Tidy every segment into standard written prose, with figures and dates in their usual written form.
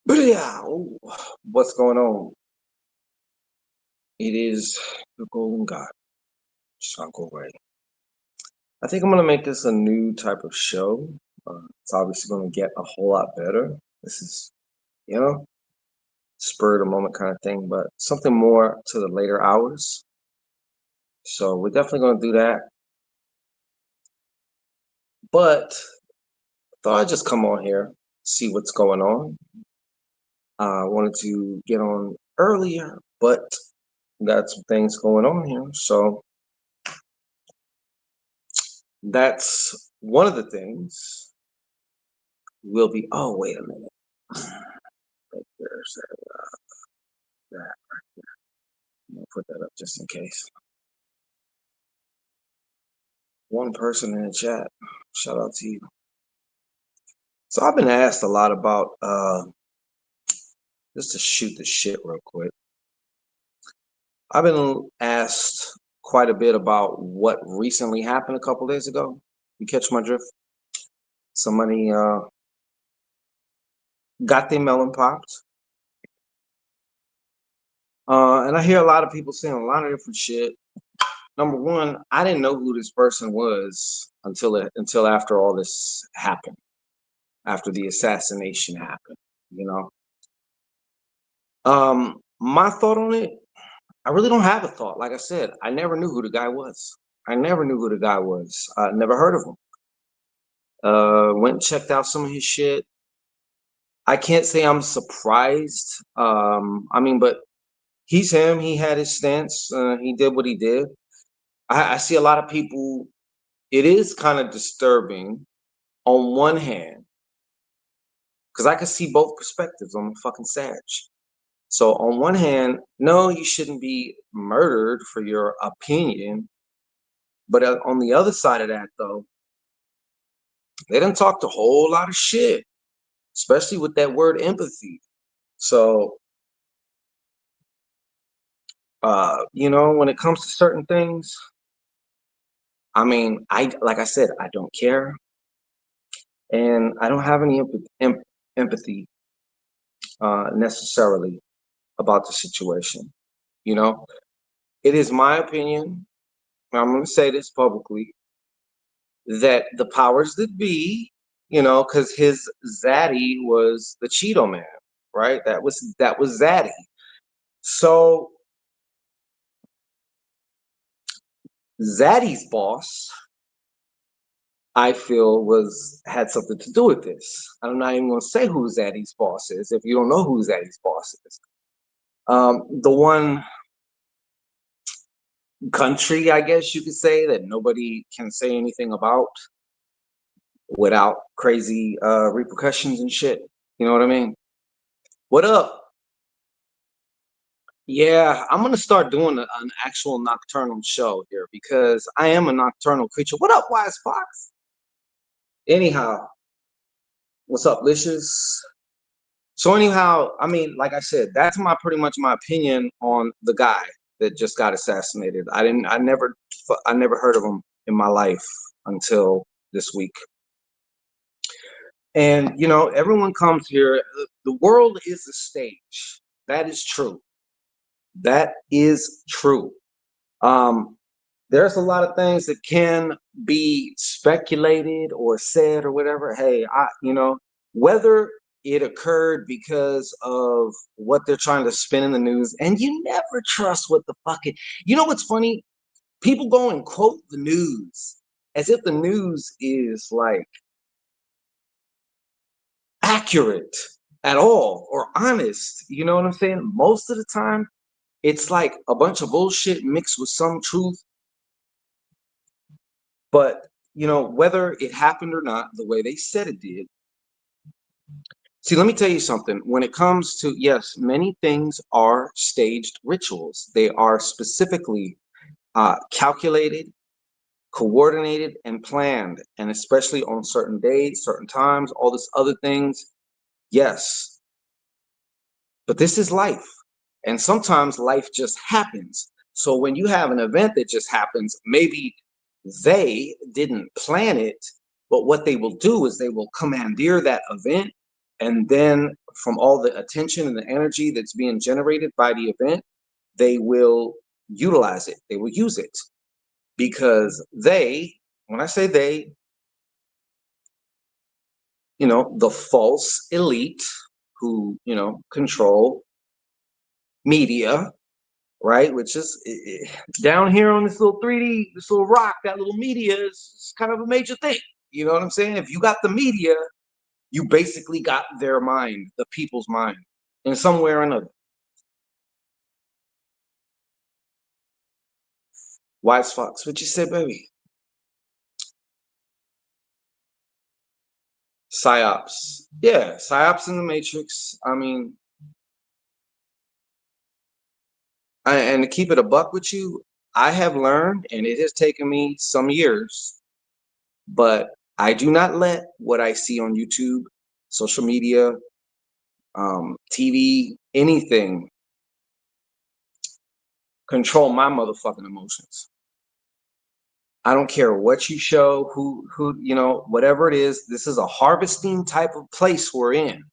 But yeah, what's going on? It is the Golden God, Shango Ray. I think I'm gonna make this a new type of show. It's obviously gonna get a whole lot better. This is, you know, spur of the moment kind of thing, but something more to the later hours. So we're definitely gonna do that. But I thought I'd just come on here, see what's going on. I wanted to get on earlier, but got some things going on here. So that's one of the things will be. Oh, wait a minute. Right there's that right there. I'm gonna put that up just in case. One person in the chat. Shout out to you. So I've been asked a lot about just to shoot the shit real quick. I've been asked quite a bit about what recently happened a couple days ago. You catch my drift? Somebody got their melon popped. And I hear a lot of people saying a lot of different shit. Number one, I didn't know who this person was until after all this happened, after the assassination happened, you know. My thought on it, I really don't have a thought. Like I said, I never knew who the guy was. I never knew who the guy was. I never heard of him. Went and checked out some of his shit. I can't say I'm surprised. I mean, but he's him. He had his stance. He did what he did. I see a lot of people. It is kind of disturbing on one hand, because I can see both perspectives. I'm a fucking Sag. So on one hand, no, you shouldn't be murdered for your opinion. But on the other side of that, though, they done talked a whole lot of shit, especially with that word empathy. So, when it comes to certain things, I mean, like I said, I don't care, and I don't have any empathy necessarily about the situation. You know, it is my opinion. I'm going to say this publicly that the powers that be, because his zaddy was the Cheeto Man, right? That was zaddy. So zaddy's boss, I feel, had something to do with this. I'm not even going to say who zaddy's boss is if you don't know who zaddy's boss is. The one country, I guess you could say, that nobody can say anything about without crazy repercussions and shit. You know what I mean? What up? Yeah, I'm gonna start doing an actual nocturnal show here because I am a nocturnal creature. What up, Wise Fox? Anyhow, what's up, Licious? So anyhow, I mean, like I said, that's pretty much my opinion on the guy that just got assassinated. I never heard of him in my life until this week. And everyone comes here. The world is a stage. That is true. That is true. There's a lot of things that can be speculated or said or whatever. Hey, whether it occurred because of what they're trying to spin in the news, and you never trust what the fuck it. You know what's funny? People go and quote the news as if the news is like accurate. at all or honest. You know what I'm saying? Most of the time, it's like a bunch of bullshit mixed with some truth. But, whether it happened or not, the way they said it did. See, let me tell you something. When it comes to, yes, many things are staged rituals. They are specifically calculated, coordinated, and planned. And especially on certain days, certain times, all this other things. Yes. But this is life. And sometimes life just happens. So when you have an event that just happens, maybe they didn't plan it, but what they will do is they will commandeer that event. And then from all the attention and the energy that's being generated by the event, they will utilize it. They will use it because when I say they, the false elite who, control media, right? Which is down here on this little 3D, this little rock, that little media is kind of a major thing. You know what I'm saying? If you got the media, you basically got their mind, the people's mind, in some way or another. Wise Fox, what you say, baby? Psyops. Yeah, psyops in the Matrix. I mean, and to keep it a buck with you, I have learned, and it has taken me some years, but I do not let what I see on YouTube, social media, TV, anything control my motherfucking emotions. I don't care what you show, who, whatever it is. This is a harvesting type of place we're in.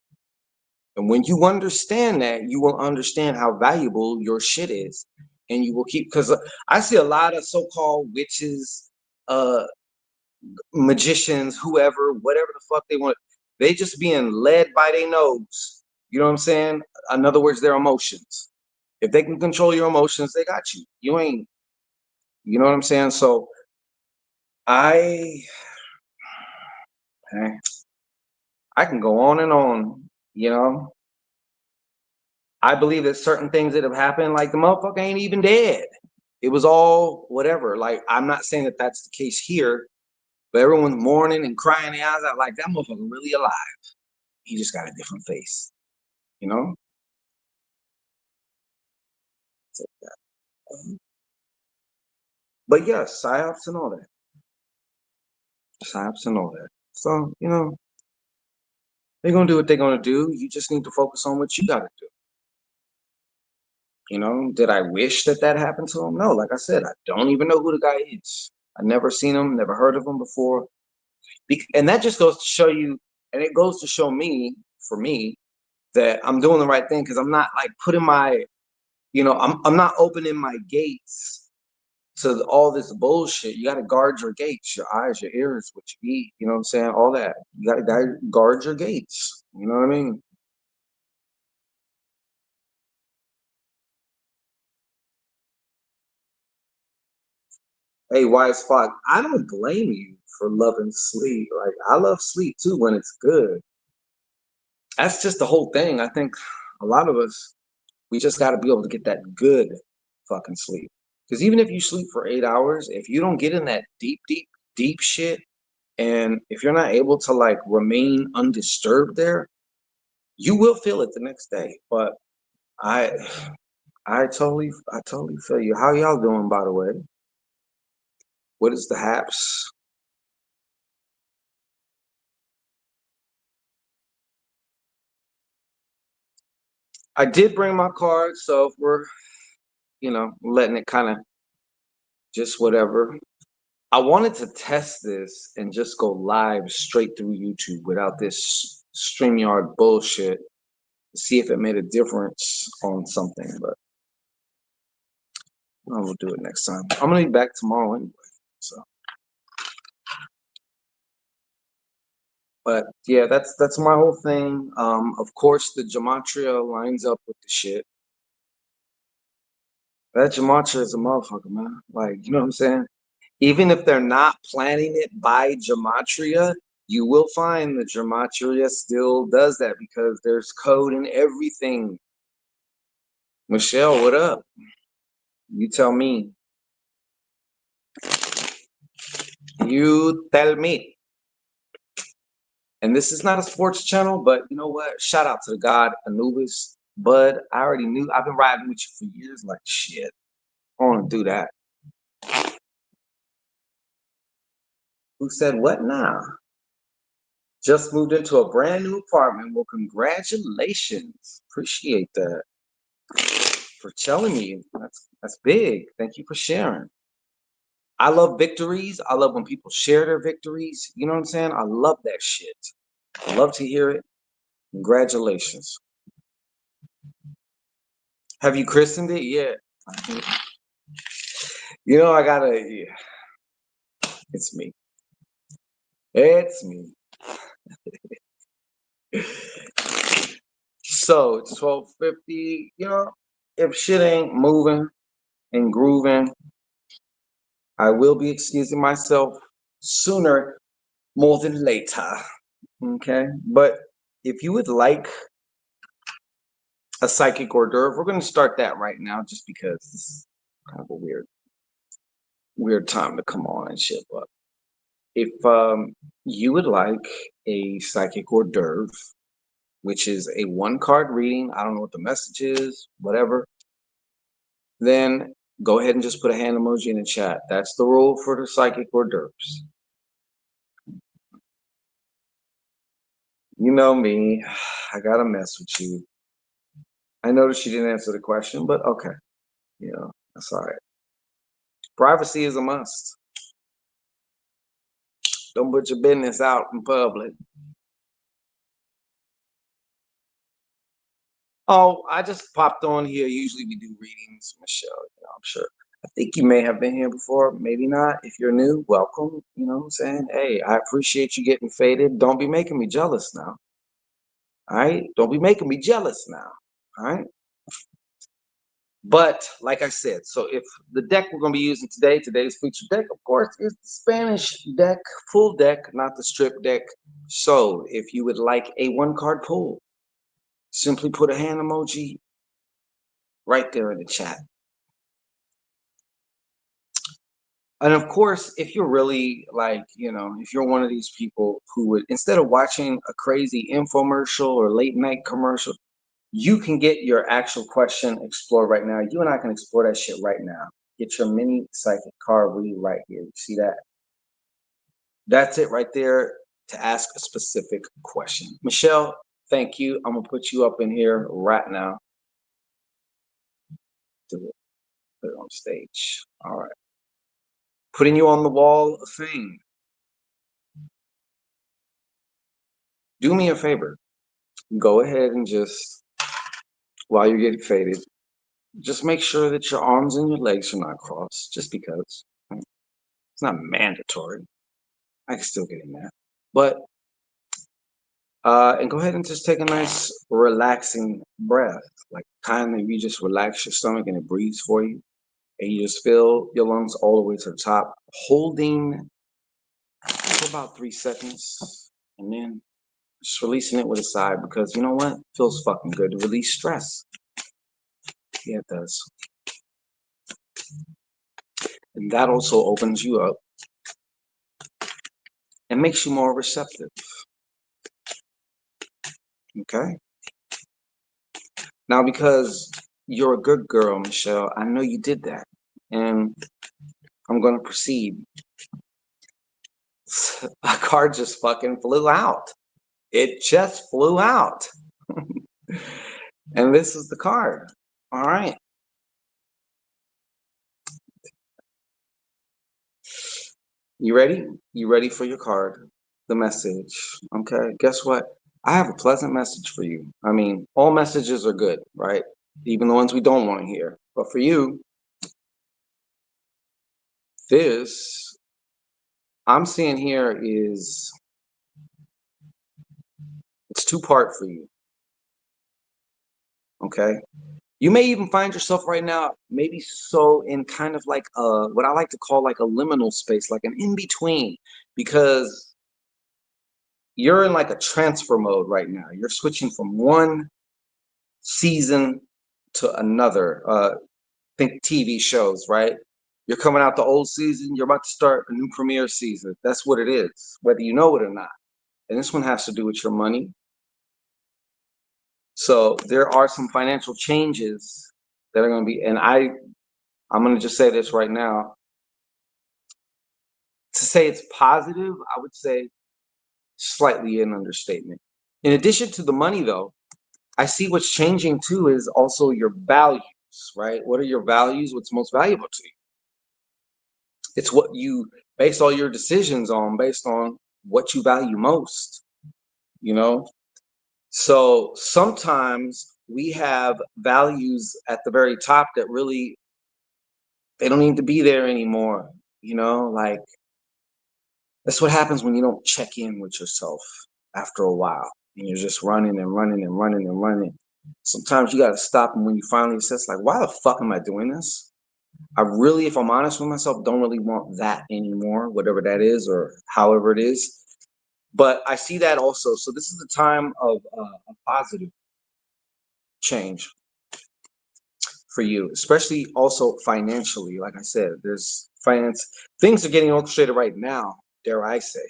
And when you understand that, you will understand how valuable your shit is. And you will because I see a lot of so-called witches, magicians, whoever, whatever the fuck they want. They just being led by their nose. You know what I'm saying? In other words, their emotions. If they can control your emotions, they got you. You ain't, you know what I'm saying? So I I can go on and on, you know. I believe that certain things that have happened, like the motherfucker ain't even dead. It was all whatever. Like, I'm not saying that that's the case here, but everyone's mourning and crying their eyes out like that motherfucker really alive. He just got a different face, you know? So, but yes, psyops and all that. Psyops and all that. So, they're gonna do what they're gonna do. You just need to focus on what you gotta do. Did I wish that happened to him? No, like I said, I don't even know who the guy is. I never seen him, never heard of him before. And that just goes to show you, and it goes to show me, for me, that I'm doing the right thing because I'm not like putting my, I'm not opening my gates to all this bullshit. You got to guard your gates, your eyes, your ears, what you eat. You know what I'm saying? All that. You got to guard your gates. You know what I mean? Hey, wise fuck, I don't blame you for loving sleep. Like, I love sleep too when it's good. That's just the whole thing. I think a lot of us, we just got to be able to get that good fucking sleep. Because even if you sleep for 8 hours, if you don't get in that deep, deep, deep shit, and if you're not able to like remain undisturbed there, you will feel it the next day. But I, I totally feel you. How y'all doing, by the way? What is the haps? I did bring my card, so if we're, letting it kind of just whatever. I wanted to test this and just go live straight through YouTube without this StreamYard bullshit to see if it made a difference on something, but I will do it next time. I'm gonna be back tomorrow anyway. So, but yeah, that's my whole thing. Of course, the gematria lines up with the shit. That gematria is a motherfucker, man. Like, you know what I'm saying? Even if they're not planning it by gematria, You will find that gematria still does that because there's code in everything. Michelle, what up? You tell me. You tell me. And this is not a sports channel, but you know what? Shout out to the god Anubis. Bud, I already knew. I've been riding with you for years. Like, shit, I want to do that. Who said what now? Just moved into a brand new apartment. Well, congratulations. Appreciate that. For telling me. That's big. Thank you for sharing. I love victories. I love when people share their victories. You know what I'm saying? I love that shit. I love to hear it. Congratulations. Have you christened it yet? You know, I gotta, yeah, it's me. It's me. So it's 12:50. You know, if shit ain't moving and grooving, I will be excusing myself sooner more than later. Okay. But if you would like a psychic hors d'oeuvre, we're going to start that right now just because this is kind of a weird time to come on and shit. But if you would like a psychic hors d'oeuvre, which is a one card reading, I don't know what the message is, whatever, then go ahead and just put a hand emoji in the chat. That's the rule for the psychic hors d'oeuvres. You know me, I gotta mess with you. I noticed you didn't answer the question, but okay, you know, that's all right. Privacy is a must. Don't put your business out in public. Oh, I just popped on here. Usually we do readings, Michelle. You know, I'm sure. I think you may have been here before, maybe not. If you're new, welcome. You know what I'm saying? Hey, I appreciate you getting faded. Don't be making me jealous now. All right? Don't be making me jealous now. All right? But like I said, so if the deck we're going to be using today, today's featured deck, of course, is the Spanish deck, full deck, not the strip deck. So if you would like a one card pull, simply put a hand emoji right there in the chat. And of course, if you're really like, you know, if you're one of these people who would, instead of watching a crazy infomercial or late night commercial, you can get your actual question explored right now. You and I can explore that shit right now. Get your mini psychic card read right here. You see that? That's it right there to ask a specific question. Michelle, thank you. I'm going to put you up in here right now. Do it. Put it on stage. All right. Putting you on the wall of fame. Do me a favor. Go ahead and just, while you're getting faded, just make sure that your arms and your legs are not crossed, just because. Right? It's not mandatory. I can still get in that. But, and go ahead and just take a nice relaxing breath. Like kind of you just relax your stomach and it breathes for you. And you just fill your lungs all the way to the top, holding for about 3 seconds. And then just releasing it with a sigh because you know what? It feels fucking good to release stress. Yeah, it does. And that also opens you up and makes you more receptive. Okay? Now, because you're a good girl, Michelle, I know you did that. And I'm going to proceed. A card just fucking flew out. It just flew out. And this is the card. All right. You ready? You ready for your card? The message. Okay. Guess what? I have a pleasant message for you. I mean, all messages are good, right? Even the ones we don't want to hear. But for you, this I'm seeing here is it's two-part for you. Okay. You may even find yourself right now, maybe so in kind of like what I like to call like a liminal space, like an in between, because you're in like a transfer mode right now. You're switching from one season to another. Think TV shows, right? You're coming out the old season, you're about to start a new premiere season. That's what it is, whether you know it or not. And this one has to do with your money. So there are some financial changes that are going to be, and I'm going to just say this right now. To say it's positive, I would say slightly an understatement. In addition to the money, though, I see what's changing too is also your values, right? What are your values? What's most valuable to you? It's what you base all your decisions on, based on what you value most, you know? So sometimes we have values at the very top that really, they don't need to be there anymore, like that's what happens when you don't check in with yourself after a while and you're just running and running and running and running. Sometimes you got to stop, and when you finally assess, like, why the fuck am I doing this? I really, if I'm honest with myself, don't really want that anymore, whatever that is or however it is. But I see that also. So this is the time of a positive change for you, especially also financially. Like I said, there's finance, things are getting orchestrated right now, dare I say.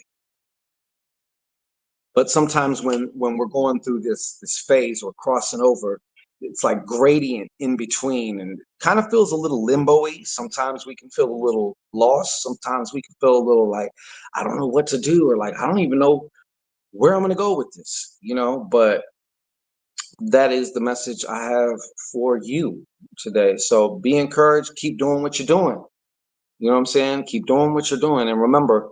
But sometimes when we're going through this phase or crossing over, it's like gradient in between, and it kind of feels a little limbo-y. Sometimes we can feel a little lost. Sometimes we can feel a little like, I don't know what to do, or like, I don't even know where I'm going to go with this, but that is the message I have for you today. So be encouraged, keep doing what you're doing. You know what I'm saying? Keep doing what you're doing. And remember,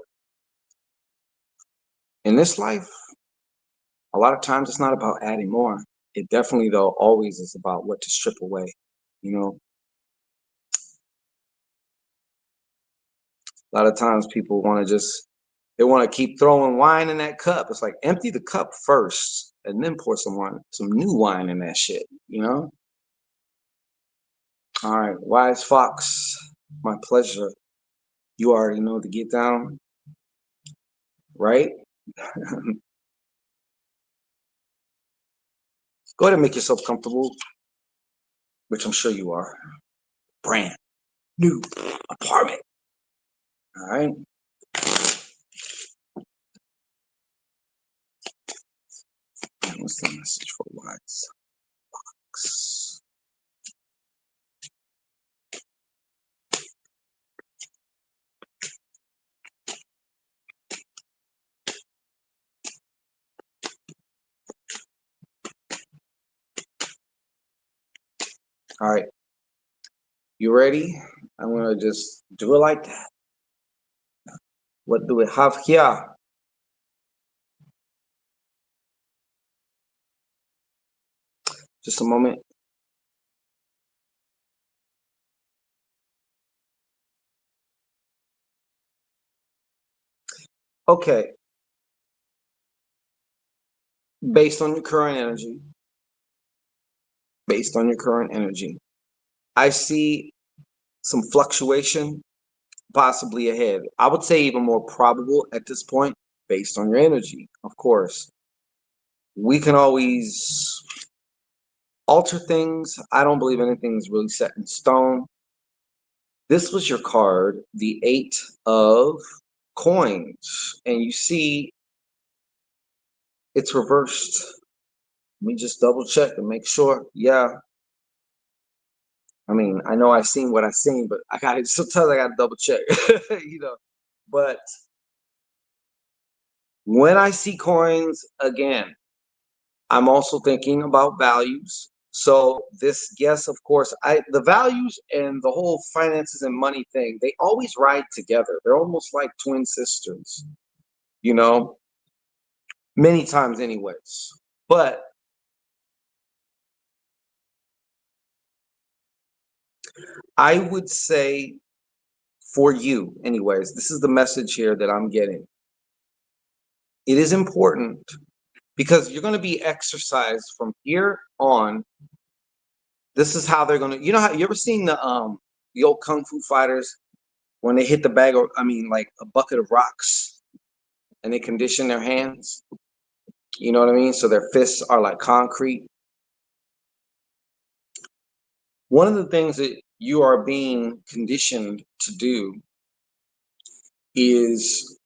in this life, a lot of times it's not about adding more. It definitely, though, always is about what to strip away. A lot of times people want to they want to keep throwing wine in that cup. It's like, empty the cup first and then pour some new wine in that shit, All right, Wise Fox, my pleasure. You already know to get down, right? Go ahead and make yourself comfortable, which I'm sure you are. Brand new apartment. All right. What's the message for Wise Fox? All right. You ready? I'm going to just do it like that. What do we have here? Just a moment. Okay. Based on your current energy, I see some fluctuation possibly ahead. I would say even more probable at this point, based on your energy. Of course, we can always alter things. I don't believe anything is really set in stone. This was your card, the 8 of coins, and you see it's reversed. Let me just double check and make sure. Yeah. I mean, I know I seen what I seen, but sometimes I gotta double check, But when I see coins again, I'm also thinking about values. So this, yes, of course, the values and the whole finances and money thing, they always ride together. They're almost like twin sisters, many times anyways. But I would say for you anyways, this is the message here that I'm getting. It is important because you're going to be exercised from here on. This is how they're going to, how you ever seen the old kung fu fighters when they hit the bag, or I mean like a bucket of rocks, and they condition their hands? You know what I mean? So their fists are like concrete. One of the things that you are being conditioned to do is,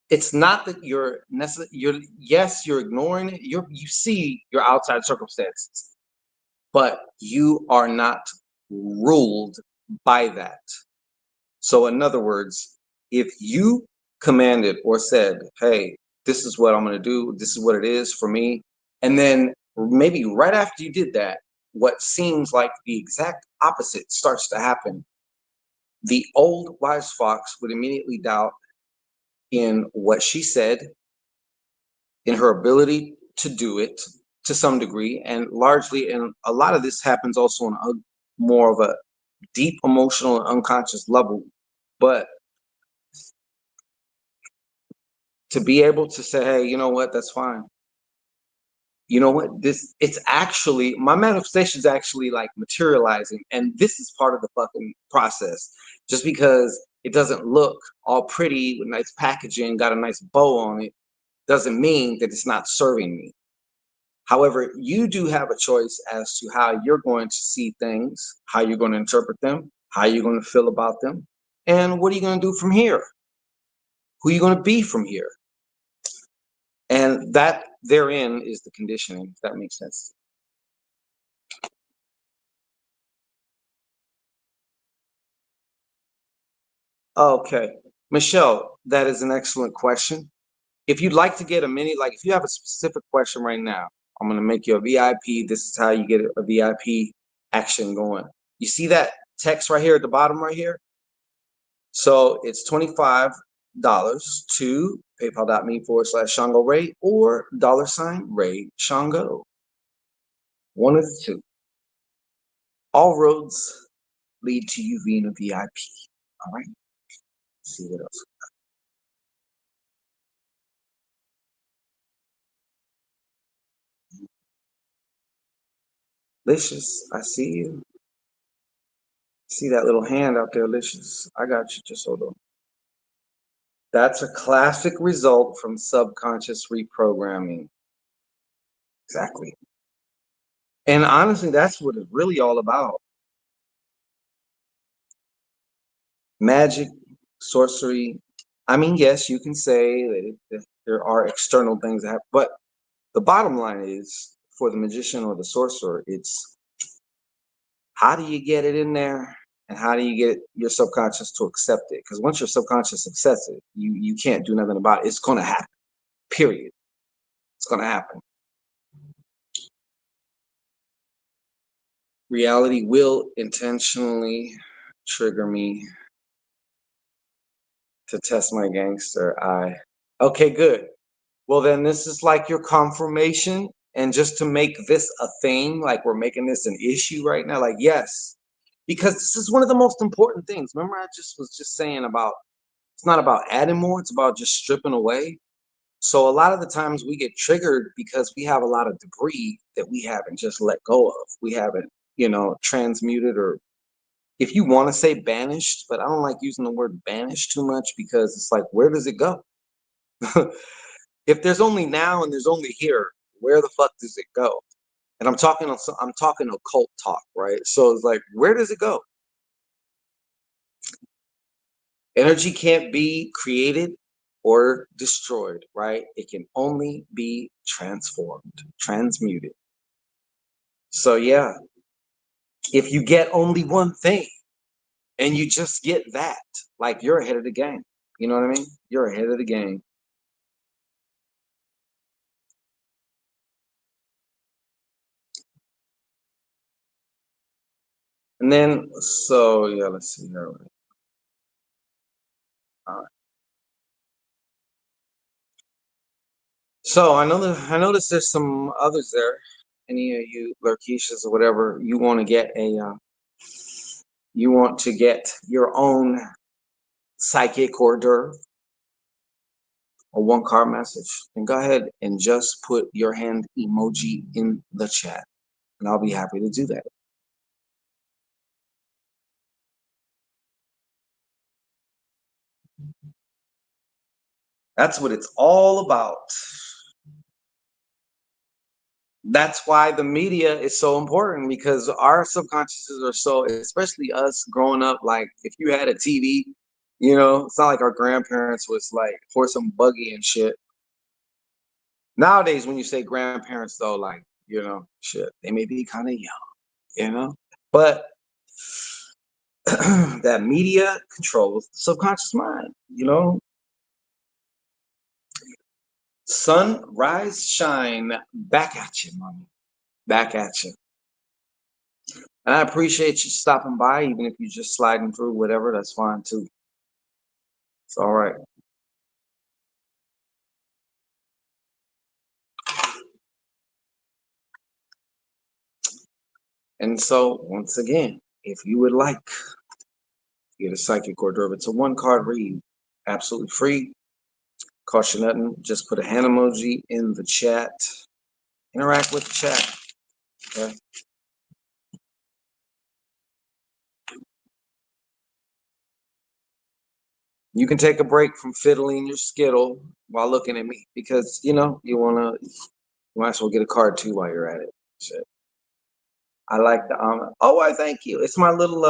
it's not that you're necessarily, you're ignoring it. You see your outside circumstances, but you are not ruled by that. So in other words, if you commanded or said, hey, this is what I'm going to do, this is what it is for me, and then maybe right after you did that, what seems like the exact opposite starts to happen, the old wise fox would immediately doubt in what she said, in her ability to do it to some degree, and largely, and a lot of this happens also on a more of a deep emotional and unconscious level. But to be able to say, hey, you know what, that's fine. You know what, this, it's actually, my manifestation is actually like materializing, and this is part of the fucking process. Just because it doesn't look all pretty with nice packaging, got a nice bow on it, doesn't mean that it's not serving me. However, you do have a choice as to how you're going to see things, how you're going to interpret them, how you're going to feel about them, and what are you going to do from here? Who are you going to be from here? And that therein is the conditioning, if that makes sense. Okay. Michelle, that is an excellent question. If you'd like to get a mini, like if you have a specific question right now, I'm going to make you a VIP. This is how you get a VIP action going. You see that text right here at the bottom right here? So it's $25 to paypal.me/Shango Ray or $Ray Shango. One of the two. All roads lead to you being a VIP. All right. Let's see what else. Licious, I see you. See that little hand out there, Licious. I got you. Just hold on. That's a classic result from subconscious reprogramming. Exactly. And honestly, that's what it's really all about. Magic, sorcery. I mean, yes, you can say that there are external things that happen, but the bottom line is, for the magician or the sorcerer, it's how do you get it in there, and how do you get your subconscious to accept it? Because once your subconscious accepts it, you can't do nothing about it. It's going to happen. Period. It's going to happen. Reality will intentionally trigger me to test my gangster eye. Okay, good. Well, then this is like your confirmation. And just to make this a thing, like we're making this an issue right now, like, yes, because this is one of the most important things. Remember, I just was just saying about, it's not about adding more, it's about just stripping away. So a lot of the times we get triggered because we have a lot of debris that we haven't just let go of. We haven't, transmuted, or if you want to say banished, but I don't like using the word banished too much because it's like, where does it go? If there's only now and there's only here, where the fuck does it go? And I'm talking occult talk, right? So it's like, where does it go? Energy can't be created or destroyed, right? It can only be transformed, transmuted. So yeah, if you get only one thing and you just get that, like, you're ahead of the game. You know what I mean? You're ahead of the game. And then, so yeah, let's see here. All right. So I noticed there's some others there. Any of you Lurkishas or whatever, you want to get your own psychic hors d'oeuvre, a one card message, then go ahead and just put your hand emoji in the chat, and I'll be happy to do that. That's what it's all about. That's why the media is so important, because our subconsciouses are so, especially us growing up, like if you had a TV, it's not like our grandparents was like horse and buggy and shit. Nowadays, when you say grandparents, though, like, shit, they may be kind of young, but that media controls the subconscious mind. Sun, rise, shine, back at you, mommy. Back at you. And I appreciate you stopping by, even if you're just sliding through, whatever, that's fine too. It's all right. And so, once again, if you would like to get a psychic hors d'oeuvre, it's a one-card read, absolutely free, cost you nothing. Just put a hand emoji in the chat. Interact with the chat. Okay. You can take a break from fiddling your skittle while looking at me, because you might as well get a card too while you're at it. Shit. I like the oh, I thank you. It's my little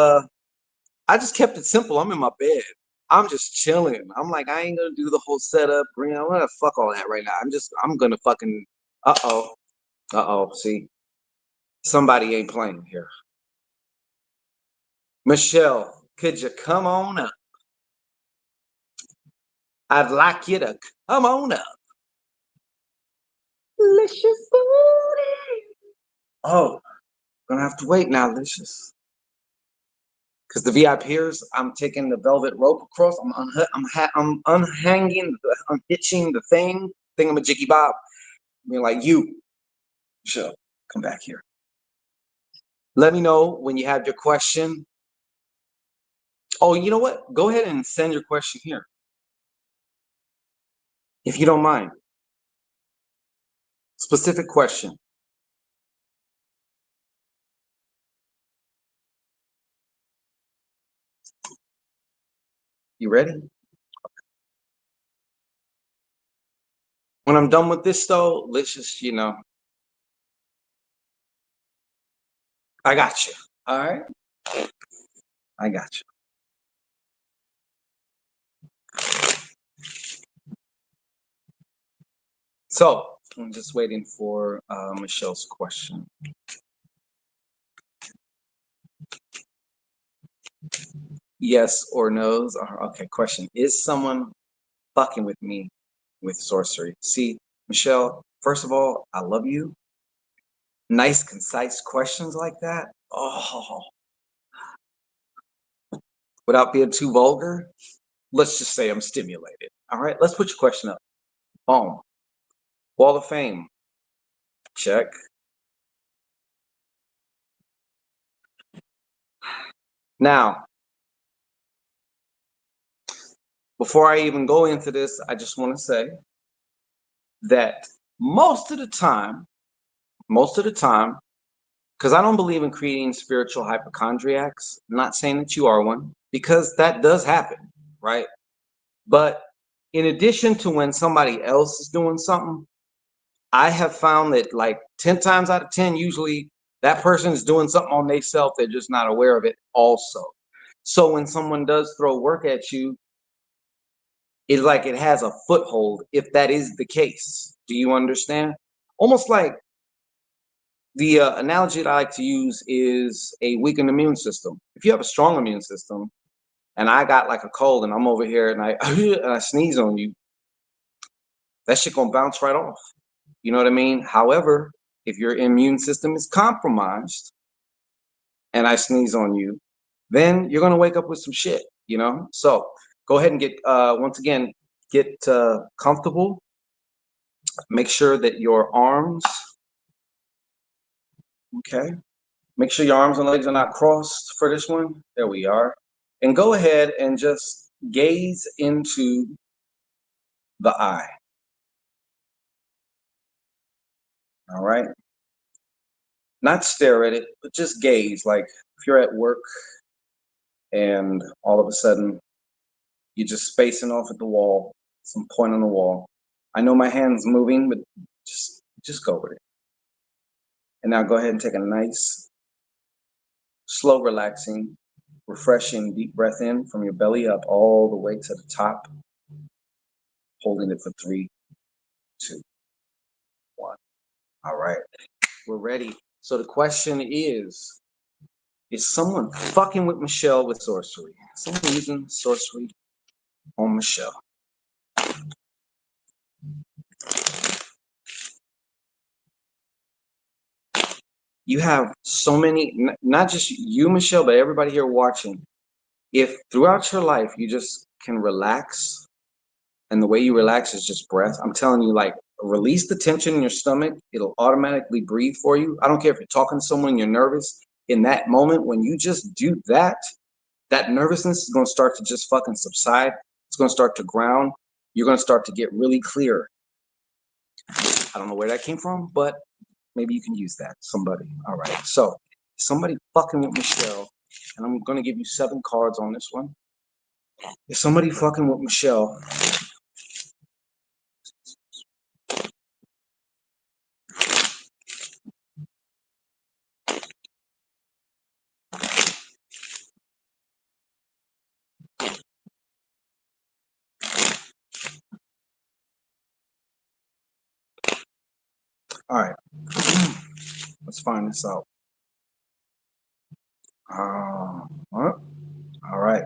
I just kept it simple. I'm in my bed. I'm just chilling. I'm like, I ain't gonna do the whole setup. I'm gonna fuck all that right now. I'm gonna fucking See, somebody ain't playing here. Michelle, could you come on up? I'd like you to come on up. Licious booty. Oh, gonna have to wait now, Licious. Because the VIPers, I'm taking the velvet rope across. I'm unhanging, unhitching the thingamajiggy bob. Being like, Michelle, come back here. Let me know when you have your question. Oh, you know what? Go ahead and send your question here, if you don't mind. Specific question. You ready? When I'm done with this, though, let's just, I got you. All right? I got you. So I'm just waiting for Michelle's question. Yes or no's. Okay, question. Is someone fucking with me with sorcery? See, Michelle, first of all, I love you. Nice, concise questions like that. Oh, without being too vulgar, let's just say I'm stimulated. All right, let's put your question up. Boom. Wall of Fame. Check. Now, before I even go into this, I just want to say that most of the time, because I don't believe in creating spiritual hypochondriacs. I'm not saying that you are one, because that does happen, right? But in addition to when somebody else is doing something, I have found that like 10 times out of 10, usually that person is doing something on themselves. They're just not aware of it also. So when someone does throw work at you, it's like it has a foothold if that is the case. Do you understand? Almost like the analogy that I like to use is a weakened immune system. If you have a strong immune system, and I got like a cold, and I'm over here and I and I sneeze on you, that shit gonna bounce right off. You know what I mean? However, if your immune system is compromised, and I sneeze on you, then you're gonna wake up with some shit. So go ahead and get once again get comfortable. Make sure that your arms, okay. Make sure your arms and legs are not crossed for this one. There we are. And go ahead and just gaze into the eye. All right. Not stare at it, but just gaze. Like if you're at work and all of a sudden you're just spacing off at the wall, some point on the wall. I know my hand's moving, but just go with it. And now go ahead and take a nice, slow, relaxing, refreshing deep breath in from your belly up all the way to the top, holding it for 3, 2, 1. All right, we're ready. So the question is someone fucking with Michelle with sorcery? Someone using sorcery on Michelle? You have so many, not just you, Michelle, but everybody here watching. If throughout your life you just can relax, and the way you relax is just breath, I'm telling you, like, release the tension in your stomach. It'll automatically breathe for you. I don't care if you're talking to someone, you're nervous. In that moment, when you just do that, that nervousness is going to start to just fucking subside. It's going to start to ground. You're going to start to get really clear. I don't know where that came from, but maybe you can use that. Somebody. All right. So somebody fucking with Michelle, and I'm going to give you 7 cards on this one. If somebody fucking with Michelle, all right, let's find this out. All right.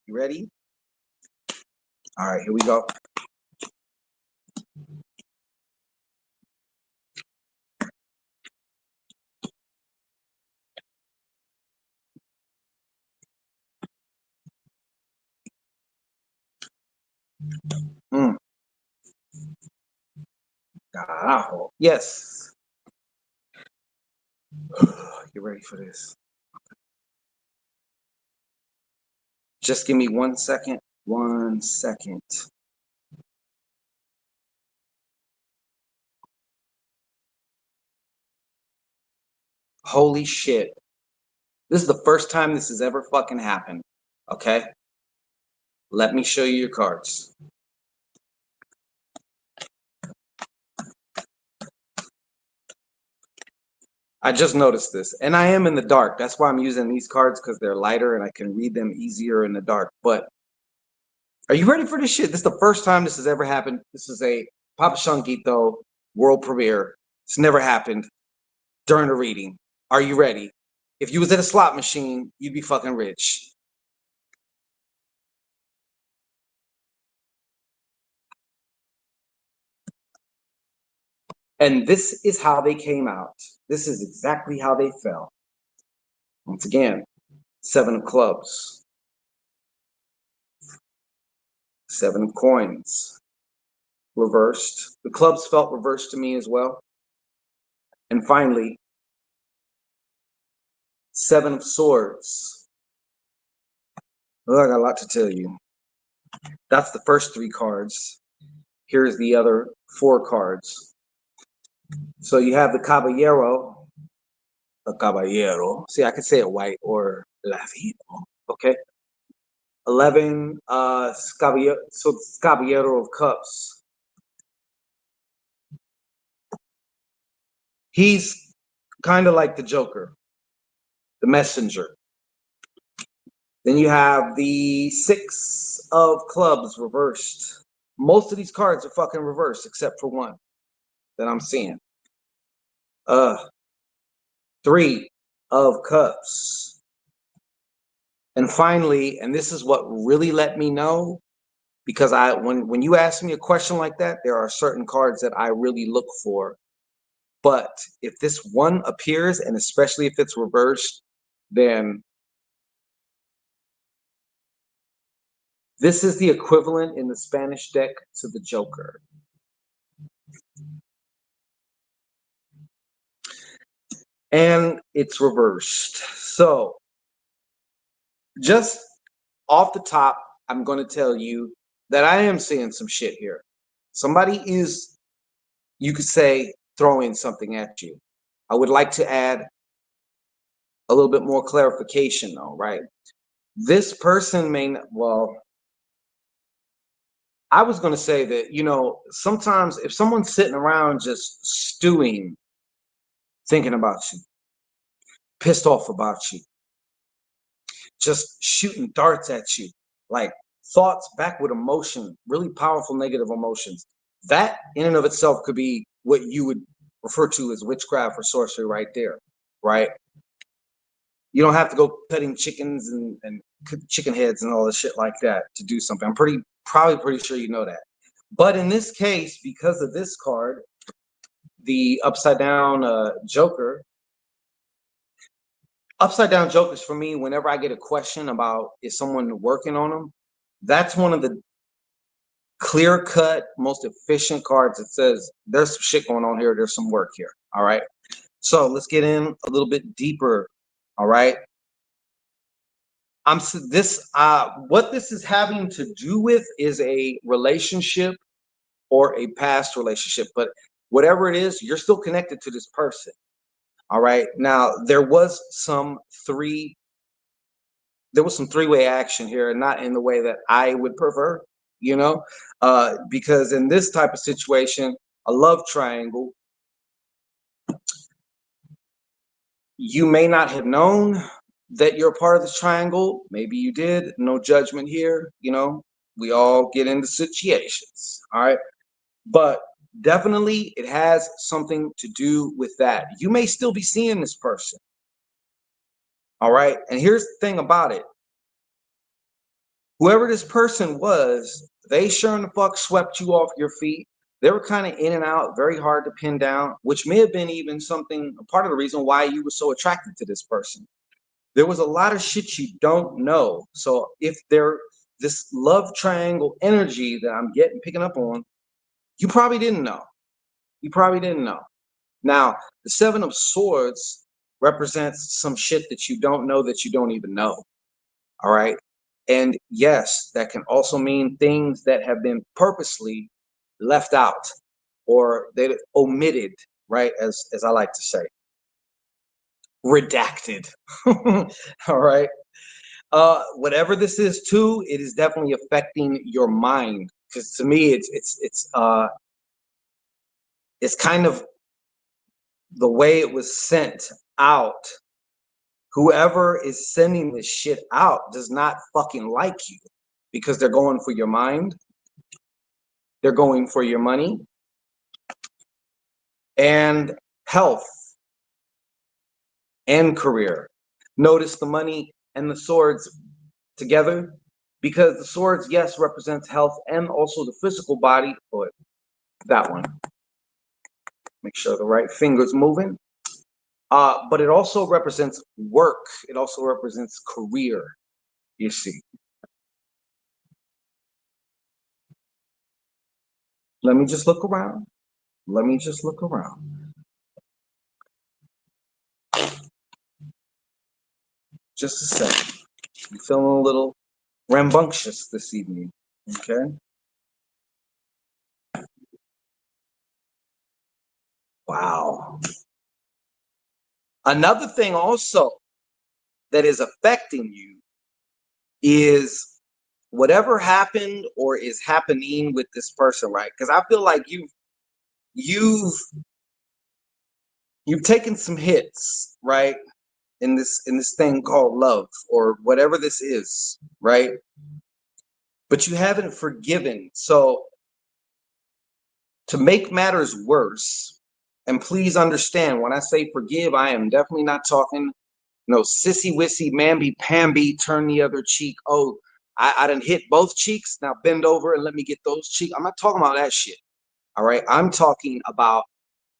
You ready? All right, here we go. Carajo. Yes. You ready for this? Just give me 1 second. 1 second. Holy shit. This is the first time this has ever fucking happened. Okay? Let me show you your cards. I just noticed this, and I am in the dark. That's why I'm using these cards, because they're lighter and I can read them easier in the dark. But are you ready for this shit? This is the first time this has ever happened. This is a Papa Shanguito world premiere. It's never happened during a reading. Are you ready? If you was at a slot machine, you'd be fucking rich. And this is how they came out. This is exactly how they fell. Once again, 7 of clubs, 7 of coins, reversed. The clubs felt reversed to me as well. And finally, 7 of swords. Well, I got a lot to tell you. That's the first 3 cards. Here's the other 4 cards. So you have the caballero. The caballero. See, I could say it white or latino. Okay. 11, caballero of cups. He's kind of like the Joker, the messenger. Then you have the 6 of clubs reversed. Most of these cards are fucking reversed except for one that I'm seeing. 3 of cups. And finally, and this is what really let me know, because when you ask me a question like that, there are certain cards that I really look for. But if this one appears, and especially if it's reversed, then this is the equivalent in the Spanish deck to the Joker. And it's reversed. So just off the top, I'm going to tell you that I am seeing some shit here. Somebody is, you could say, throwing something at you. I would like to add a little bit more clarification, though, right? This person may not, well, I was going to say that, you know, sometimes if someone's sitting around just stewing, thinking about you, pissed off about you, just shooting darts at you, like thoughts back with emotion, really powerful negative emotions, that in and of itself could be what you would refer to as witchcraft or sorcery right there, right? You don't have to go cutting chickens and chicken heads and all this shit like that to do something. I'm probably pretty sure you know that. But in this case, because of this card, the upside down jokers for me, whenever I get a question about is someone working on them, that's one of the clear cut, most efficient cards that says there's some shit going on here, there's some work here. All right. So let's get in a little bit deeper. All right. What this is having to do with is a relationship or a past relationship, but whatever it is, you're still connected to this person. All right. Now there was some three-way action here, not in the way that I would prefer, you know, because in this type of situation, a love triangle, you may not have known that you're a part of this triangle. Maybe you did. No judgment here. You know, we all get into situations. All right. But definitely it has something to do with that. You may still be seeing this person. All right. And here's the thing about it. Whoever this person was, they sure in the fuck swept you off your feet. They were kind of in and out, very hard to pin down, which may have been even a part of the reason why you were so attracted to this person. There was a lot of shit you don't know. So if this love triangle energy that I'm picking up on, you probably didn't know. You probably didn't know. Now, the Seven of Swords represents some shit that you don't know that you don't even know. All right. And yes, that can also mean things that have been purposely left out or they omitted, right? As I like to say, redacted. All right. Whatever this is too, it is definitely affecting your mind. Because to me, it's kind of the way it was sent out. Whoever is sending this shit out does not fucking like you because they're going for your mind, they're going for your money and health and career. Notice the money and the swords together because the swords, yes, represents health and also the physical body. But that one, make sure the right finger's moving. But it also represents work. It also represents career, you see. Let me just look around. Let me just look around. Just a second. I'm feeling a little rambunctious this evening. Okay. Wow. Another thing also that is affecting you is whatever happened or is happening with this person, right? Because I feel like you've you've taken some hits, right? In this thing called love or whatever this is, right? But you haven't forgiven. So to make matters worse, and please understand when I say forgive, I am definitely not talking no sissy wissy mamby pamby turn the other cheek. Oh, I done hit both cheeks. Now bend over and let me get those cheeks. I'm not talking about that shit. All right. I'm talking about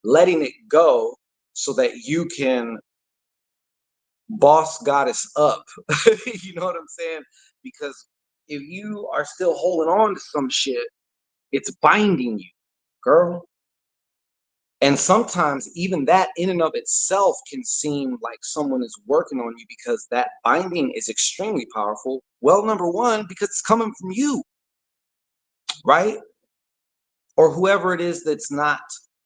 letting it go so that you can boss goddess up. You know what I'm saying? Because if you are still holding on to some shit, it's binding you, girl. And sometimes even that in and of itself can seem like someone is working on you because that binding is extremely powerful. Well, number one, because it's coming from you, right? Or whoever it is that's not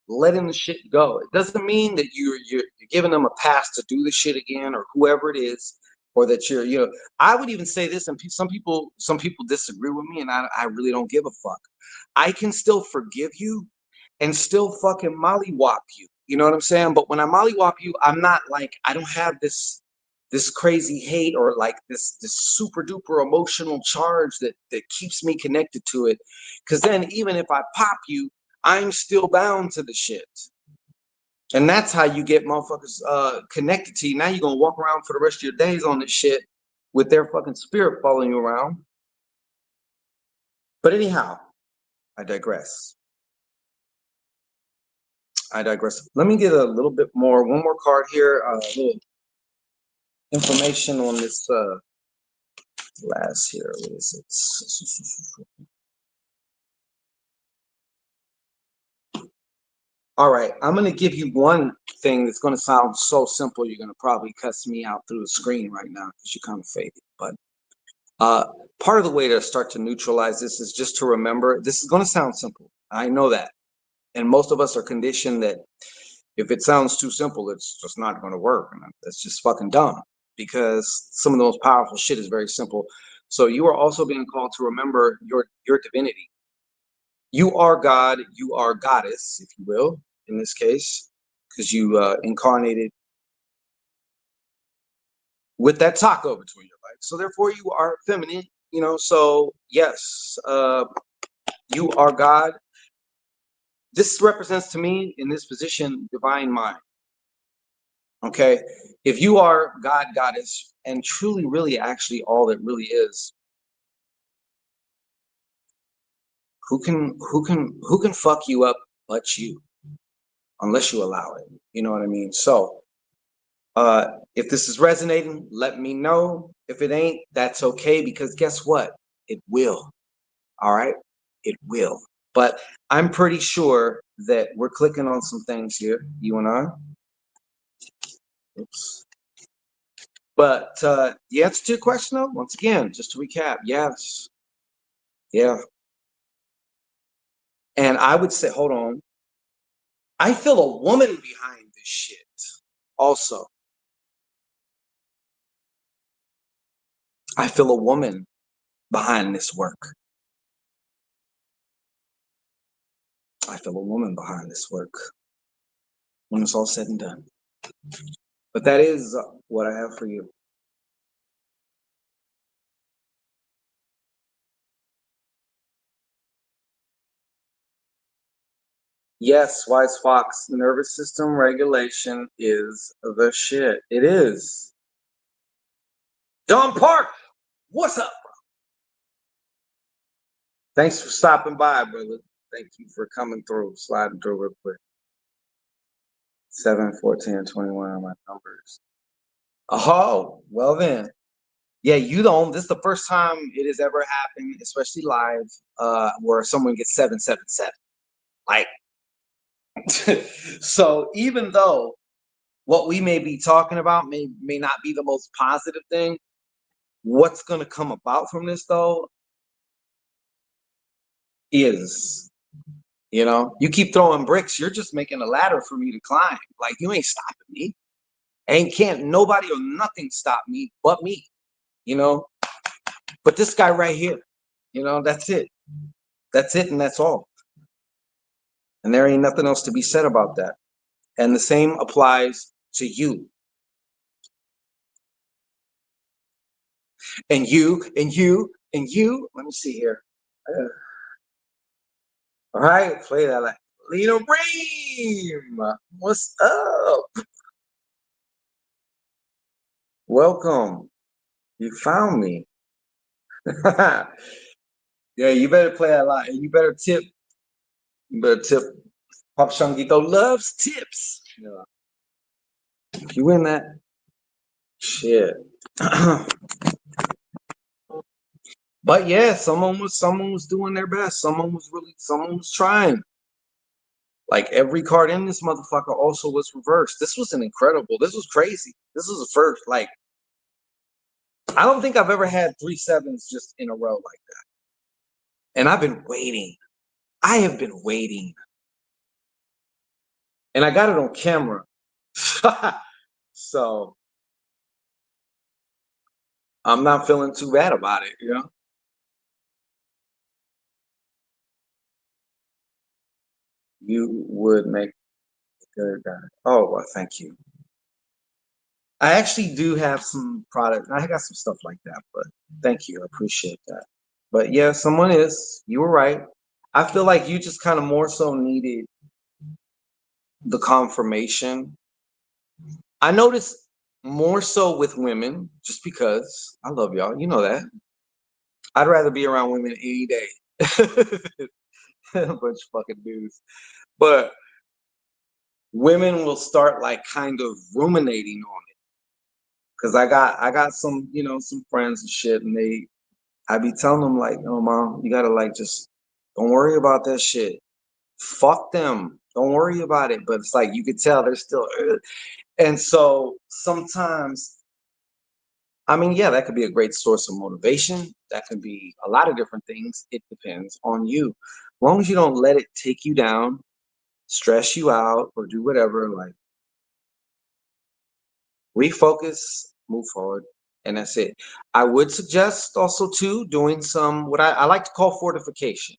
letting the shit go. It doesn't mean that you're giving them a pass to do the shit again or whoever it is. or that you're, I would even say this, and some people disagree with me, and I really don't give a fuck. I can still forgive you and still fucking mollywop you. You know what I'm saying? But when I mollywop you, I'm not like, I don't have this crazy hate or like this super duper emotional charge that keeps me connected to it. Because then even if I pop you, I'm still bound to the shit. And that's how you get motherfuckers connected to you. Now you're gonna walk around for the rest of your days on this shit with their fucking spirit following you around. But anyhow, I digress. Let me get a little bit more, one more card here, a little information on this last here. What is it? All right, I'm going to give you one thing that's going to sound so simple, you're going to probably cuss me out through the screen right now because you're kind of faded. But part of the way to start to neutralize this is just to remember, this is going to sound simple. I know that. And most of us are conditioned that if it sounds too simple, it's just not going to work. And that's just fucking dumb, because some of the most powerful shit is very simple. So you are also being called to remember your divinity. You are God, you are goddess, if you will, in this case, because you incarnated with that taco between your legs. So therefore you are feminine, so yes, you are God. This represents to me in this position divine mind. Okay, if you are God, goddess, and truly, really, actually, all that really is, who can fuck you up but you, unless you allow it. You know what I mean? So, if this is resonating, let me know. If it ain't, that's okay, because guess what? It will. All right, it will. But I'm pretty sure that we're clicking on some things here, you and I. Oops. But the answer to your question, though, once again, just to recap, yes. Yeah. And I would say, hold on, I feel a woman behind this shit also. I feel a woman behind this work. I feel a woman behind this work when it's all said and done. But that is what I have for you. Yes, Wise Fox, nervous system regulation is the shit. It is. Don Park, what's up? Thanks for stopping by, brother. Thank you for coming through, sliding through real quick. 7, 14, and 21 are my numbers. Oh, well then. Yeah, you don't. This is the first time it has ever happened, especially live, where someone gets 777. Like, so even though what we may be talking about may not be the most positive thing, what's going to come about from this though is, you keep throwing bricks, you're just making a ladder for me to climb. Like, you ain't stopping me. Can't nobody or nothing stop me but me. You know. But this guy right here, that's it. That's it, and that's all. And there ain't nothing else to be said about that. And the same applies to you. And you, and you, and you. Let me see here. All right, play that like Lena Ream. What's up? Welcome. You found me. Yeah, you better play that lot. And you better tip. You better tip. Pop Shangito loves tips. Yeah. If you win that, shit. But yeah, someone was doing their best. Someone was trying. Like, every card in this motherfucker also was reversed. This was crazy. This was the first. Like, I don't think I've ever had 3 sevens just in a row like that. And I've been waiting. I have been waiting. And I got it on camera. So I'm not feeling too bad about it, you know? You would make a good guy. Oh, well, thank you. I actually do have some products. I got some stuff like that, but thank you. I appreciate that. But yeah, someone is. You were right. I feel like you just kind of more so needed the confirmation. I noticed more so with women, just because I love y'all. You know that. I'd rather be around women any day than a bunch of fucking dudes. But women will start like kind of ruminating on it. Cause I got some, some friends and shit, and I be telling them like, "Oh, mom, you gotta like just don't worry about that shit. Fuck them. Don't worry about it." But it's like you could tell they're still, and so sometimes, I mean, yeah, that could be a great source of motivation. That could be a lot of different things. It depends on you. As long as you don't let it take you down, stress you out, or do whatever, like refocus, move forward, and that's it. I would suggest also too doing some what I like to call fortification.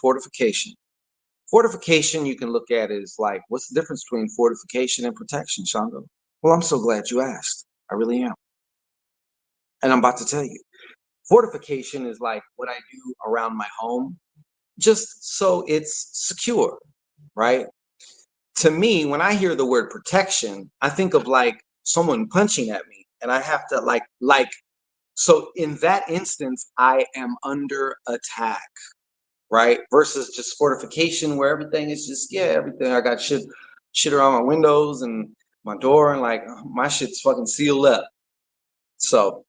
Fortification. Fortification you can look at is like, what's the difference between fortification and protection, Shango? Well, I'm so glad you asked. I really am. And I'm about to tell you. Fortification is like what I do around my home, just so it's secure, right? To me, when I hear the word protection, I think of like someone punching at me and I have to so in that instance, I am under attack, right? Versus just fortification where everything is just, yeah, everything. I got shit around my windows and my door and like my shit's fucking sealed up. So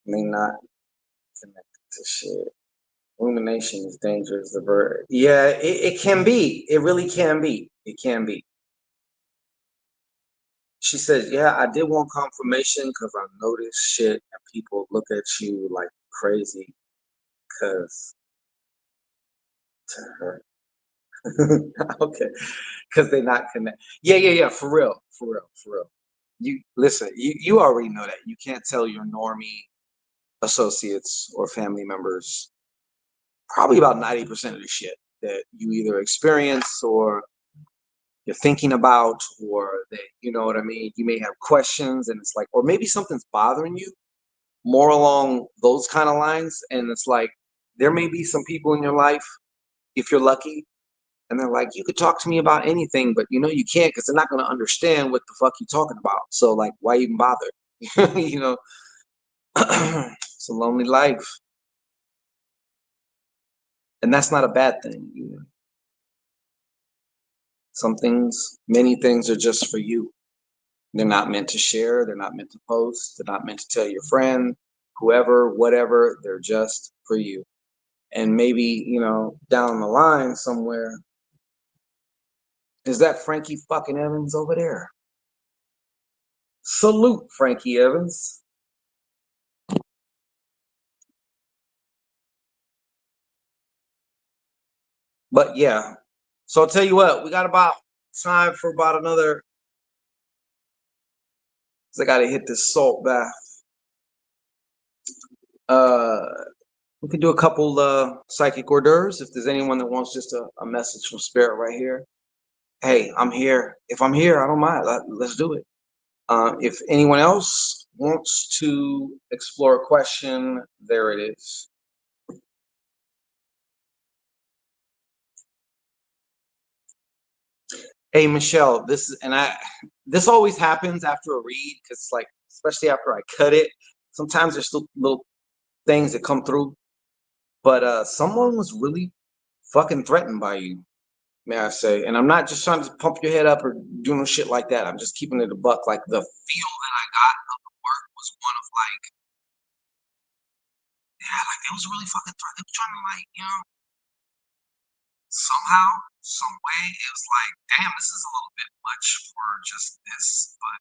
I mean not connected to shit. Rumination is dangerous. The bird. Yeah, it can be. It really can be. It can be. She says, "Yeah, I did want confirmation because I noticed shit and people look at you like crazy because to her." Okay, because they're not connected. Yeah, yeah, yeah. For real, for real, for real. You listen. You already know that you can't tell your normie associates or family members probably about 90% of the shit that you either experience or you're thinking about, or that you know what I mean. You may have questions, and it's like, or maybe something's bothering you more along those kind of lines, and it's like there may be some people in your life if you're lucky and they're like, you could talk to me about anything, but you can't because they're not going to understand what the fuck you're talking about. So like, why even bother? you know, it's a lonely life, and that's not a bad thing. Some things, many things, are just for you. They're not meant to share. They're not meant to post. They're not meant to tell your friend, whoever, whatever. They're just for you. And maybe down the line somewhere, is that Frankie fucking Evans over there? Salute, Frankie Evans. But yeah, so I'll tell you what, we got about time for about another. 'Cause I gotta hit this salt bath. Uh, we can do a couple psychic hors d'oeuvres if there's anyone that wants just a message from spirit right here. Hey, I'm here. If I'm here, I don't mind. Let's do it. If anyone else wants to explore a question, there it is. Hey Michelle, this always happens after a read because like especially after I cut it, sometimes there's still little things that come through. But someone was really fucking threatened by you, may I say. And I'm not just trying to pump your head up or do no shit like that. I'm just keeping it a buck. Like the feel that I got of the work was one of like, yeah, like it was really fucking threatening. They were trying to like, somehow, some way, it was like, damn, this is a little bit much for just this. But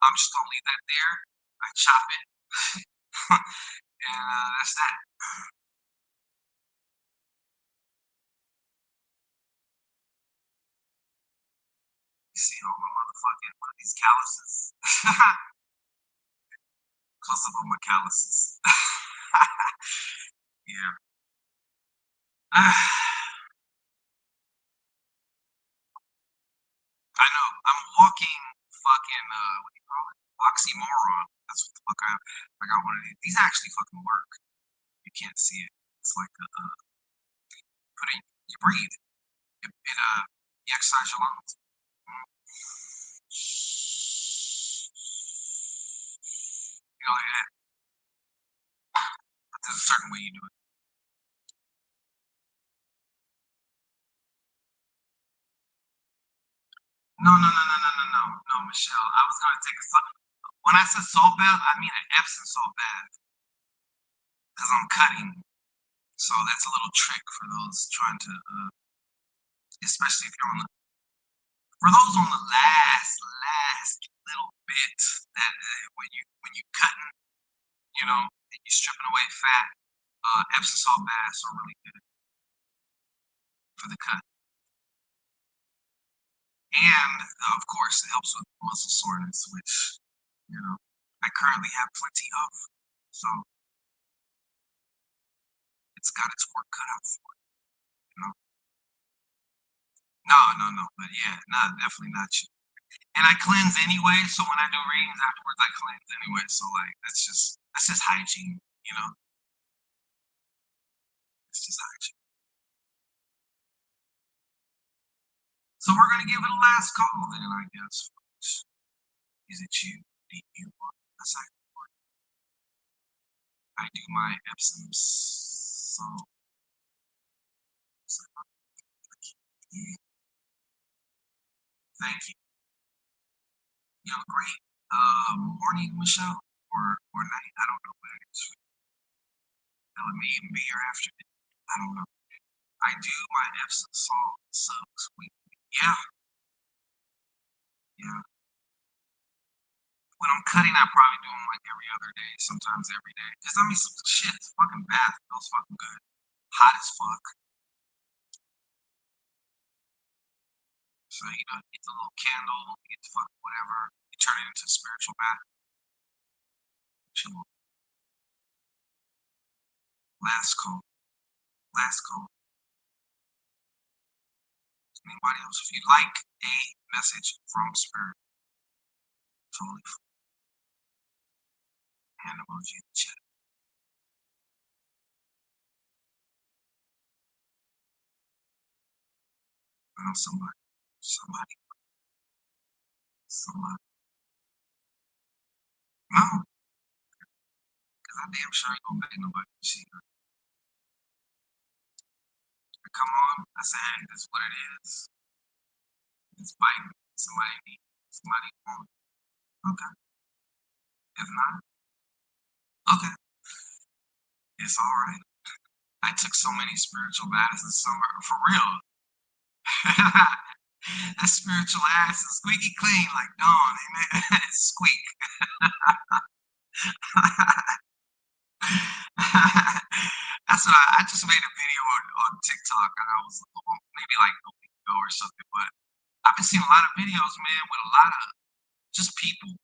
I'm just gonna leave that there. I chop it, and that's that. You see all my motherfucking one of these calluses. Close up on my calluses. Yeah. I know. I'm a walking fucking what do you call it? Oxymoron. That's what the fuck I got one of these. These actually fucking work. You can't see it. It's like putting you breathe. It you exercise your lungs. Mhm. You know, like that. But there's a certain way you do it. No, no, no, no, no, no, no, no, Michelle. I was gonna take a salt. When I said salt bath, I mean an Epsom salt bath because I'm cutting. So that's a little trick for those trying to, especially if you're on the, for those on the last little bit that when you cutting, and you're stripping away fat, Epsom salt baths are really good for the cut, and of course it helps with muscle soreness, which you know I currently have plenty of. So it's got its work cut out for it. You know? No, no, no, but yeah, not definitely not you. And I cleanse anyway, so when I do readings afterwards, I cleanse anyway. So like that's just hygiene, you know. It's just hygiene. So we're gonna give it a last call then, I guess. Folks. Is it you? Do you want a second? I do my Epsom salt. Yeah, thank you. You have a great morning, Michelle, or night. I don't know what it is. Hell, it may even be your afternoon. I don't know. I do my Epsom salt soaks weekly. Yeah, yeah. When I'm cutting, I probably do them like every other day, sometimes every day. Cause I mean, some shit, it's fucking bath feels fucking good. Hot as fuck. So, get the little candle, get the fuck whatever. You turn it into a spiritual bath. Chill. Last call. Last call. Anybody else? If you'd like a message from spirit, totally hand emoji in the chat. I know somebody. No, because I damn sure ain't gonna make nobody see her. Come on. I say, hey, this is what it is. It's biting. Somebody need somebody want. Okay. If not, okay. It's all right. I took so many spiritual baths this summer, for real. That spiritual ass is squeaky clean like Dawn, ain't it? Squeak. That's what I just made a video on TikTok, and I was maybe like a week ago or something. But I've been seeing a lot of videos, man, with a lot of just people,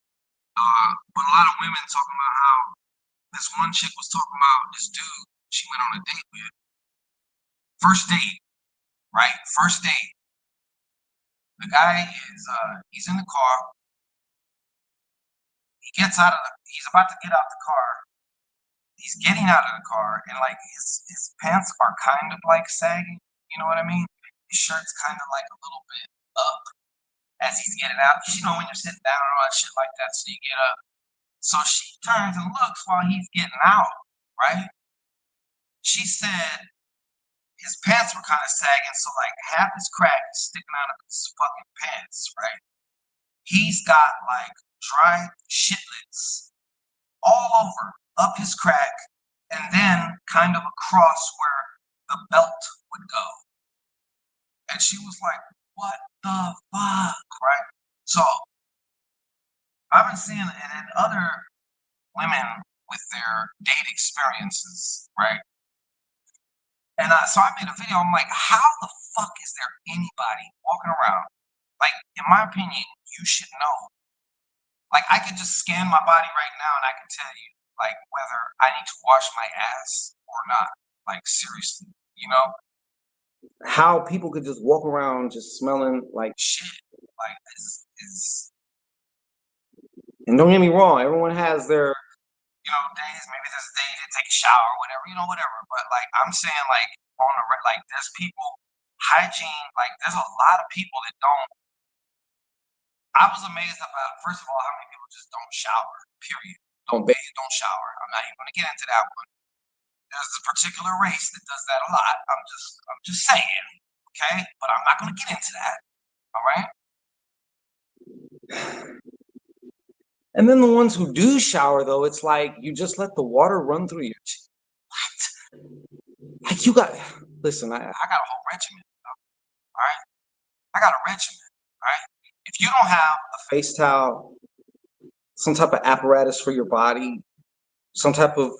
but a lot of women talking about how this one chick was talking about this dude she went on a date with. First date, right? First date. The guy is he's in the car. He's about to get out the car. He's getting out of the car and like his pants are kind of like sagging, you know what I mean? His shirt's kind of like a little bit up as he's getting out. 'Cause when you're sitting down and all that shit like that, so you get up. So she turns and looks while he's getting out, right? She said his pants were kind of sagging, so like half his crack is sticking out of his fucking pants, right? He's got like dry shitlets all over up his crack and then kind of across where the belt would go. And she was like, what the fuck, right? So I've been seeing it in other women with their date experiences, right? And so I made a video. I'm like, how the fuck is there anybody walking around? Like, in my opinion, you should know Like I could just scan my body right now and I can tell you like whether I need to wash my ass or not. Like seriously, you know? How people could just walk around just smelling like shit. Like is and don't get me wrong, everyone has their, you know, days. Maybe there's a day to take a shower or whatever, you know, whatever. But like I'm saying, like like there's people hygiene. Like there's a lot of people that don't. I was amazed about first of all how many people just don't shower. Period. Don't bathe, don't shower. I'm not even gonna get into that one. There's a particular race that does that a lot. I'm just saying, okay? But I'm not gonna get into that. All right. And then the ones who do shower, though, it's like you just let the water run through your. What? Like you got. Listen, I got a whole regimen. All right, I got a regimen. All right. If you don't have a face towel, some type of apparatus for your body, some type of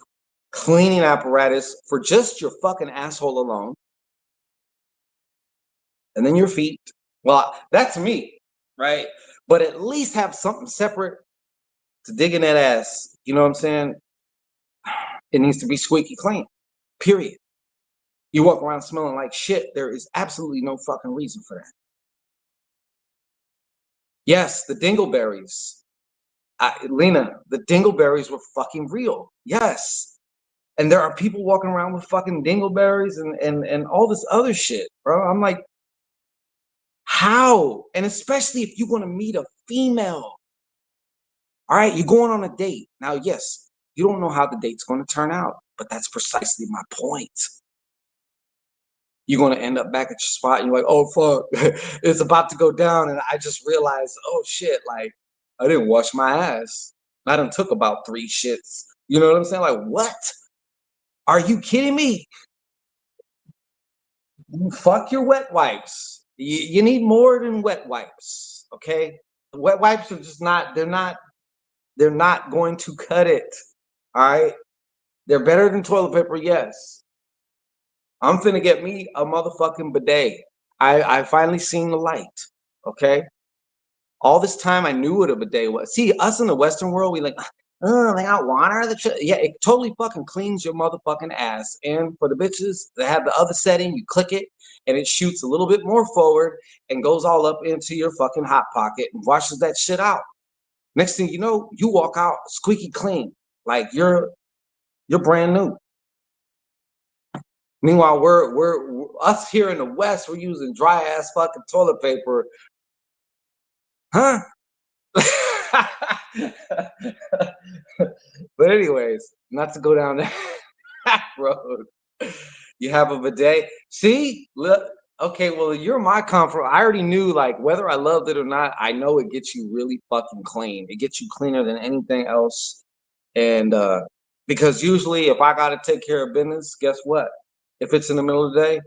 cleaning apparatus for just your fucking asshole alone, and then your feet. Well, that's me, right? But at least have something separate to dig in that ass. You know what I'm saying? It needs to be squeaky clean. Period. You walk around smelling like shit. There is absolutely no fucking reason for that. Yes, the dingleberries. Lena, the dingleberries were fucking real. Yes. And there are people walking around with fucking dingleberries and all this other shit, bro. I'm like, how? And especially if you want to meet a female. All right, you're going on a date. Now, yes, you don't know how the date's going to turn out, but that's precisely my point. You're going to end up back at your spot and you're like, oh, fuck, it's about to go down. And I just realized, oh, shit, like, I didn't wash my ass. I done took about 3 shits. You know what I'm saying? Like, what? Are you kidding me? Fuck your wet wipes. You need more than wet wipes, okay? Wet wipes are just not, they're not going to cut it, all right? They're better than toilet paper, yes. I'm finna get me a motherfucking bidet. I finally seen the light, okay? All this time I knew what a bidet was. See, us in the Western world, we like, oh, they got water. Yeah, it totally fucking cleans your motherfucking ass. And for the bitches that have the other setting, you click it and it shoots a little bit more forward and goes all up into your fucking hot pocket and washes that shit out. Next thing you know, you walk out squeaky clean, like you're brand new. Meanwhile, we're us here in the West, we're using dry ass fucking toilet paper, huh? But anyways, not to go down that road. You have a bidet. See, look. Okay, well, you're my comfort. I already knew, like, whether I loved it or not. I know it gets you really fucking clean. It gets you cleaner than anything else. And because usually, if I gotta take care of business, guess what? If it's in the middle of the day,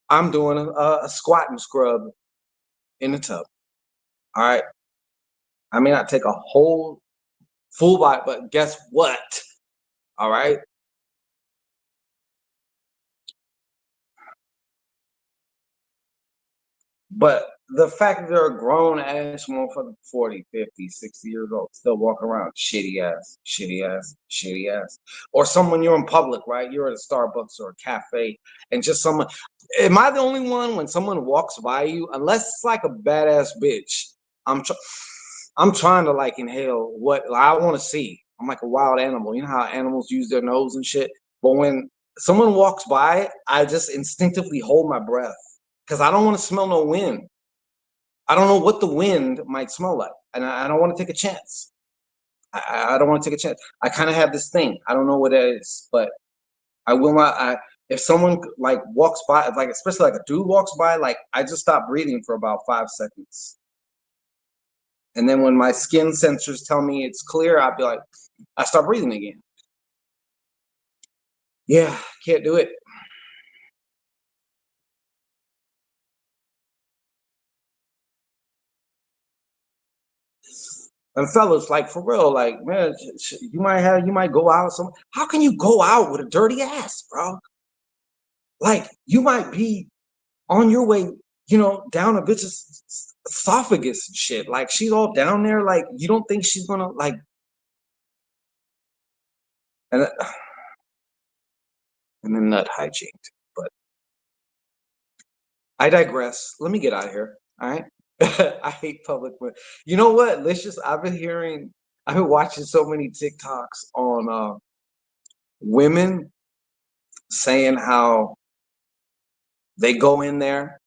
I'm doing a squat and scrub in the tub. All right. I may not take a whole full bite, but guess what? All right. But the fact that there are grown ass motherfuckers 40, 50, 60 years old still walking around shitty ass, shitty ass, shitty ass. Or someone you're in public, right? You're at a Starbucks or a cafe, and just someone. Am I the only one when someone walks by you, unless it's like a badass bitch? I'm tr- I'm trying to like inhale what I want to see. I'm like a wild animal. You know how animals use their nose and shit? But when someone walks by, I just instinctively hold my breath because I don't want to smell no wind. I don't know what the wind might smell like, and I don't want to take a chance. I don't want to take a chance. I kind of have this thing. I don't know what it is, but I will not. If someone like walks by, like especially like a dude walks by, like I just stop breathing for about 5 seconds, and then when my skin sensors tell me it's clear, I'll be like, I start breathing again. Yeah, can't do it. And fellas, like for real, like man, you might go out some. How can you go out with a dirty ass, bro? Like you might be on your way. down a bitch's esophagus and shit. Like she's all down there. Like you don't think she's gonna like, and and then nut hygiened. But I digress. Let me get out of here. All right. I hate public. You know what? I've been watching so many TikToks on women saying how they go in there.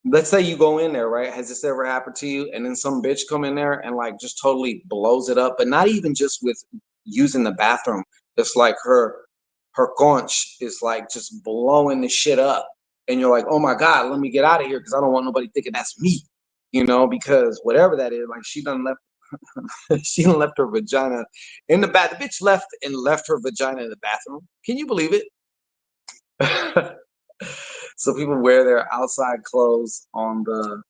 Let's say you go in there, right? Has this ever happened to you? And then some bitch come in there and like just totally blows it up, but not even just with using the bathroom. It's like her conch is like just blowing the shit up. And you're like, oh my God, let me get out of here because I don't want nobody thinking that's me. Because whatever that is, like she done left she done left her vagina in the bath. The bitch left her vagina in the bathroom. Can you believe it? So people wear their outside clothes on the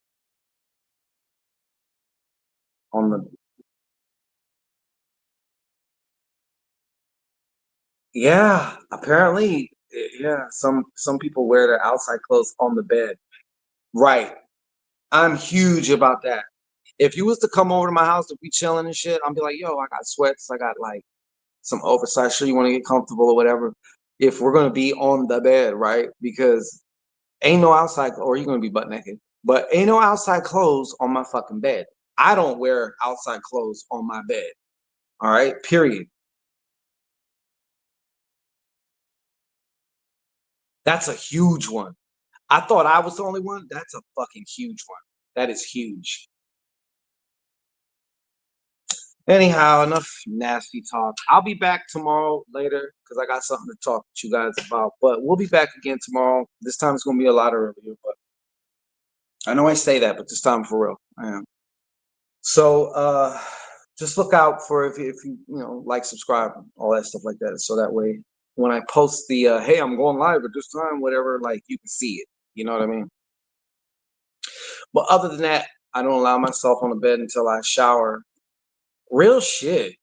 yeah, apparently yeah, some people wear their outside clothes on the bed. Right. I'm huge about that. If you was to come over to my house to be chilling and shit, I'll be like, yo, I got sweats, I got like some oversized shirt, you want to get comfortable or whatever. If we're gonna be on the bed, right? Because ain't no outside, or you're gonna be butt naked, but ain't no outside clothes on my fucking bed. I don't wear outside clothes on my bed. All right, period. That's a huge one. I thought I was the only one. That's a fucking huge one. That is huge. Anyhow, enough nasty talk. I'll be back tomorrow later because I got something to talk to you guys about. But we'll be back again tomorrow. This time it's gonna be a lot earlier, but I know I say that, but this time for real, I am. So just look out for if you like, subscribe, all that stuff like that. So that way when I post the hey, I'm going live at this time, whatever, like you can see it. You know what I mean? But other than that, I don't allow myself on the bed until I shower. Real shit.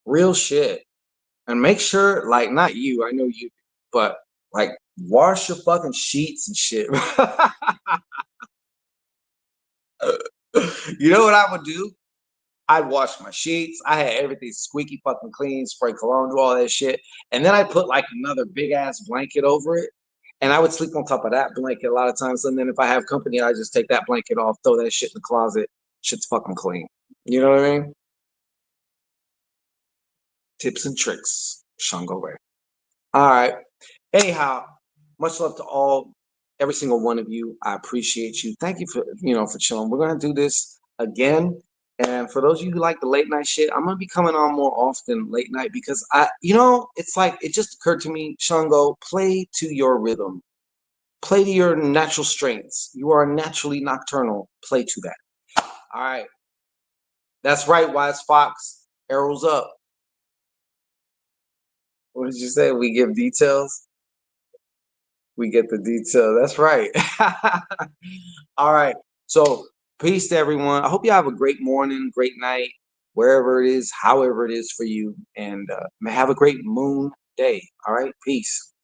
Real shit. And make sure, like, not you, I know you, but like wash your fucking sheets and shit. You know what I would do? I'd wash my sheets. I had everything squeaky fucking clean, spray cologne, do all that shit. And then I put like another big ass blanket over it. And I would sleep on top of that blanket a lot of times. And then if I have company, I just take that blanket off, throw that shit in the closet. Shit's fucking clean. You know what I mean? Tips and tricks. Shango Ray. All right. Anyhow, much love to all, every single one of you. I appreciate you. Thank you for chilling. We're gonna do this again. And for those of you who like the late night shit, I'm gonna be coming on more often late night because it's like it just occurred to me, Shango, play to your rhythm. Play to your natural strengths. You are naturally nocturnal. Play to that. All right. That's right, Wise Fox. Arrows up. What did you say? We give details. We get the detail. That's right. All right. So peace to everyone. I hope you have a great morning, great night, wherever it is, however it is for you, and have a great moon day. All right. Peace.